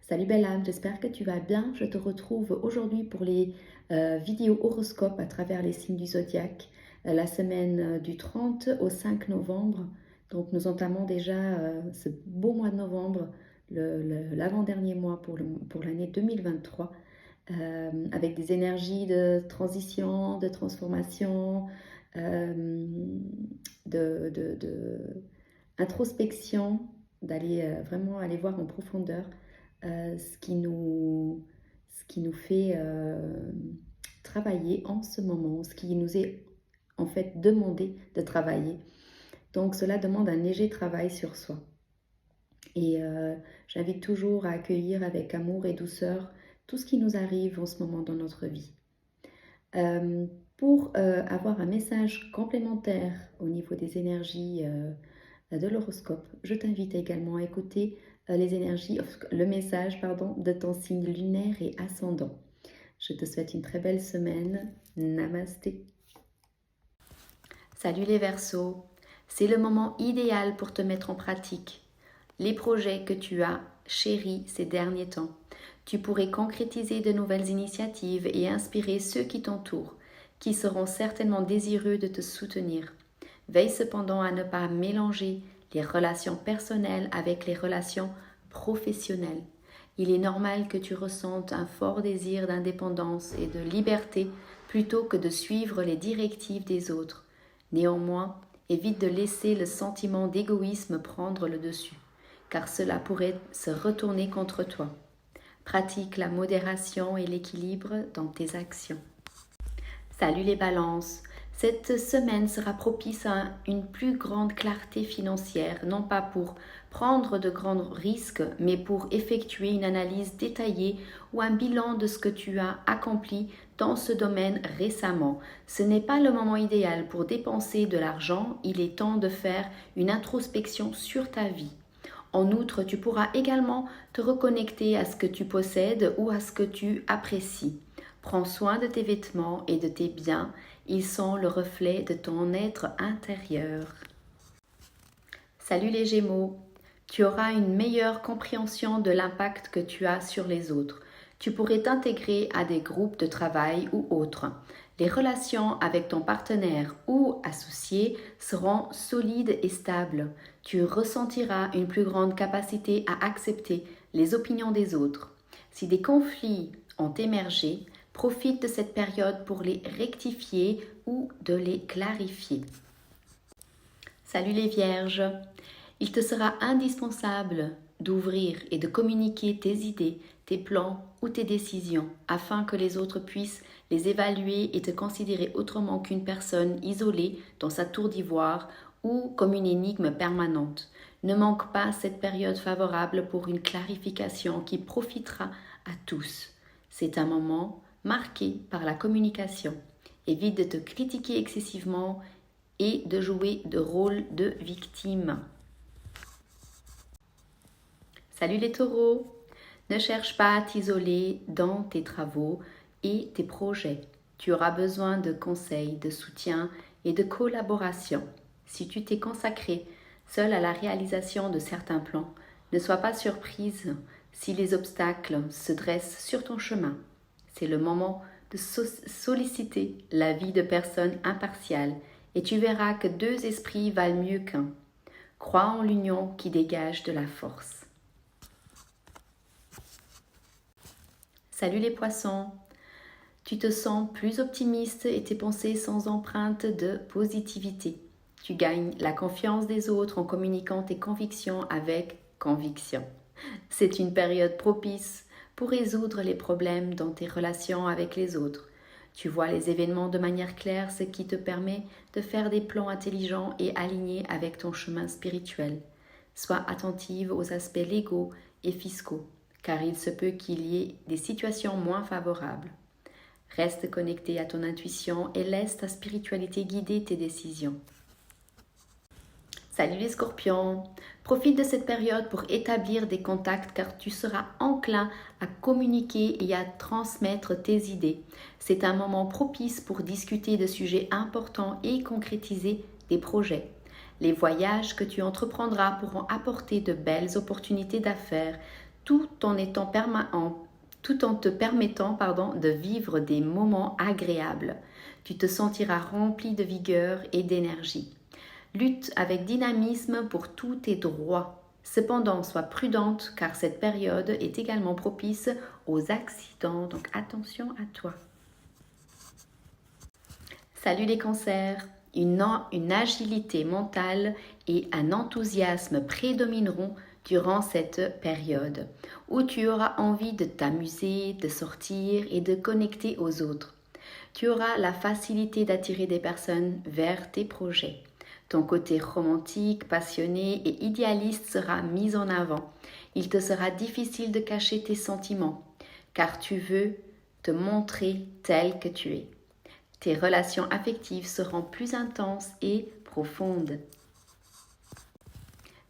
Salut belle âme, j'espère que tu vas bien. Je te retrouve aujourd'hui pour les vidéos horoscopes à travers les signes du zodiaque, la semaine du 30 au 5 novembre. Donc nous entamons déjà ce beau mois de novembre, l'avant-dernier mois pour l'année 2023, avec des énergies de transition, de transformation, euh, de introspection, d'aller vraiment aller voir en profondeur ce qui nous fait travailler en ce moment, ce qui nous est en fait demandé de travailler. Donc cela demande un léger travail sur soi. Et j'invite toujours à accueillir avec amour et douceur tout ce qui nous arrive en ce moment dans notre vie. Pour avoir un message complémentaire au niveau des énergies de l'horoscope, je t'invite également à écouter les énergies, le message pardon, de ton signe lunaire et ascendant. Je te souhaite une très belle semaine. Namasté. Salut les Verseaux, c'est le moment idéal pour te mettre en pratique les projets que tu as chéris ces derniers temps. Tu pourrais concrétiser de nouvelles initiatives et inspirer ceux qui t'entourent, qui seront certainement désireux de te soutenir. Veille cependant à ne pas mélanger les relations personnelles avec les relations professionnelles. Il est normal que tu ressentes un fort désir d'indépendance et de liberté plutôt que de suivre les directives des autres. Néanmoins, évite de laisser le sentiment d'égoïsme prendre le dessus, car cela pourrait se retourner contre toi. Pratique la modération et l'équilibre dans tes actions. Salut les balances, cette semaine sera propice à une plus grande clarté financière, non pas pour prendre de grands risques, mais pour effectuer une analyse détaillée ou un bilan de ce que tu as accompli dans ce domaine récemment. Ce n'est pas le moment idéal pour dépenser de l'argent, il est temps de faire une introspection sur ta vie. En outre, tu pourras également te reconnecter à ce que tu possèdes ou à ce que tu apprécies. Prends soin de tes vêtements et de tes biens, ils sont le reflet de ton être intérieur. Salut les Gémeaux, tu auras une meilleure compréhension de l'impact que tu as sur les autres. Tu pourrais t'intégrer à des groupes de travail ou autres. Les relations avec ton partenaire ou associé seront solides et stables. Tu ressentiras une plus grande capacité à accepter les opinions des autres. Si des conflits ont émergé, profite de cette période pour les rectifier ou de les clarifier. Salut les Vierges, il te sera indispensable d'ouvrir et de communiquer tes idées, tes plans ou tes décisions afin que les autres puissent les évaluer et te considérer autrement qu'une personne isolée dans sa tour d'ivoire ou comme une énigme permanente. Ne manque pas cette période favorable pour une clarification qui profitera à tous. C'est un moment marqué par la communication. Évite de te critiquer excessivement et de jouer de rôle de victime. Salut les taureaux! Ne cherche pas à t'isoler dans tes travaux et tes projets. Tu auras besoin de conseils, de soutien et de collaboration. Si tu t'es consacré seul à la réalisation de certains plans, ne sois pas surprise si les obstacles se dressent sur ton chemin. C'est le moment de solliciter l'avis de personnes impartiales et tu verras que deux esprits valent mieux qu'un. Crois en l'union qui dégage de la force. Salut les poissons, tu te sens plus optimiste et tes pensées sans empreinte de positivité. Tu gagnes la confiance des autres en communiquant tes convictions avec conviction. C'est une période propice pour résoudre les problèmes dans tes relations avec les autres. Tu vois les événements de manière claire, ce qui te permet de faire des plans intelligents et alignés avec ton chemin spirituel. Sois attentive aux aspects légaux et fiscaux, car il se peut qu'il y ait des situations moins favorables. Reste connecté à ton intuition et laisse ta spiritualité guider tes décisions. Salut les scorpions! Profite de cette période pour établir des contacts car tu seras enclin à communiquer et à transmettre tes idées. C'est un moment propice pour discuter de sujets importants et concrétiser des projets. Les voyages que tu entreprendras pourront apporter de belles opportunités d'affaires tout en te permettant de vivre des moments agréables. Tu te sentiras rempli de vigueur et d'énergie. Lutte avec dynamisme pour tous tes droits. Cependant, sois prudente car cette période est également propice aux accidents, donc attention à toi. Salut les cancers! Une agilité mentale et un enthousiasme prédomineront durant cette période où tu auras envie de t'amuser, de sortir et de connecter aux autres. Tu auras la facilité d'attirer des personnes vers tes projets. Ton côté romantique, passionné et idéaliste sera mis en avant. Il te sera difficile de cacher tes sentiments, car tu veux te montrer tel que tu es. Tes relations affectives seront plus intenses et profondes.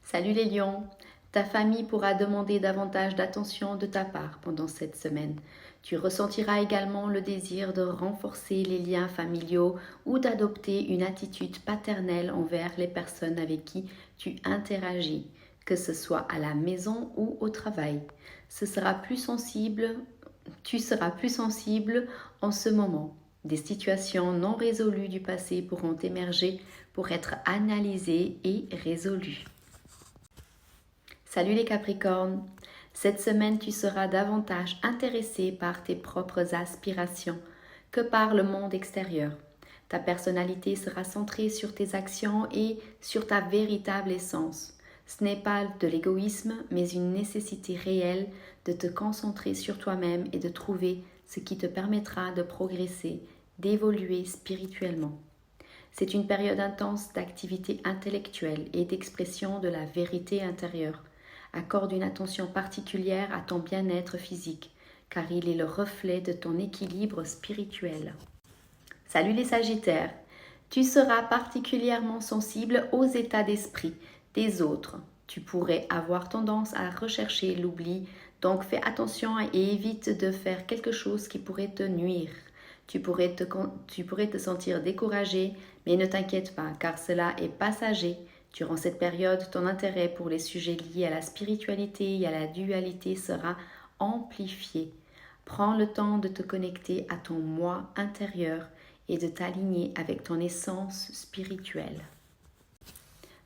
Salut les lions! Ta famille pourra demander davantage d'attention de ta part pendant cette semaine. Tu ressentiras également le désir de renforcer les liens familiaux ou d'adopter une attitude paternelle envers les personnes avec qui tu interagis, que ce soit à la maison ou au travail. Tu seras plus sensible en ce moment. Des situations non résolues du passé pourront émerger pour être analysées et résolues. Salut les Capricornes! Cette semaine, tu seras davantage intéressé par tes propres aspirations que par le monde extérieur. Ta personnalité sera centrée sur tes actions et sur ta véritable essence. Ce n'est pas de l'égoïsme, mais une nécessité réelle de te concentrer sur toi-même et de trouver ce qui te permettra de progresser, d'évoluer spirituellement. C'est une période intense d'activité intellectuelle et d'expression de la vérité intérieure. Accorde une attention particulière à ton bien-être physique, car il est le reflet de ton équilibre spirituel. Salut les Sagittaires! Tu seras particulièrement sensible aux états d'esprit des autres. Tu pourrais avoir tendance à rechercher l'oubli, donc fais attention et évite de faire quelque chose qui pourrait te nuire. Tu pourrais te sentir découragé, mais ne t'inquiète pas, car cela est passager. Durant cette période, ton intérêt pour les sujets liés à la spiritualité et à la dualité sera amplifié. Prends le temps de te connecter à ton moi intérieur et de t'aligner avec ton essence spirituelle.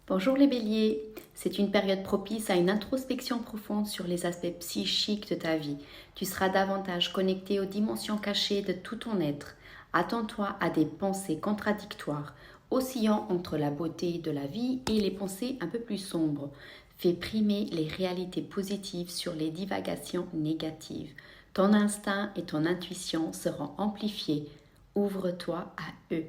Bonjour les béliers, c'est une période propice à une introspection profonde sur les aspects psychiques de ta vie. Tu seras davantage connecté aux dimensions cachées de tout ton être. Attends-toi à des pensées contradictoires, oscillant entre la beauté de la vie et les pensées un peu plus sombres. Fais primer les réalités positives sur les divagations négatives. Ton instinct et ton intuition seront amplifiés. Ouvre-toi à eux.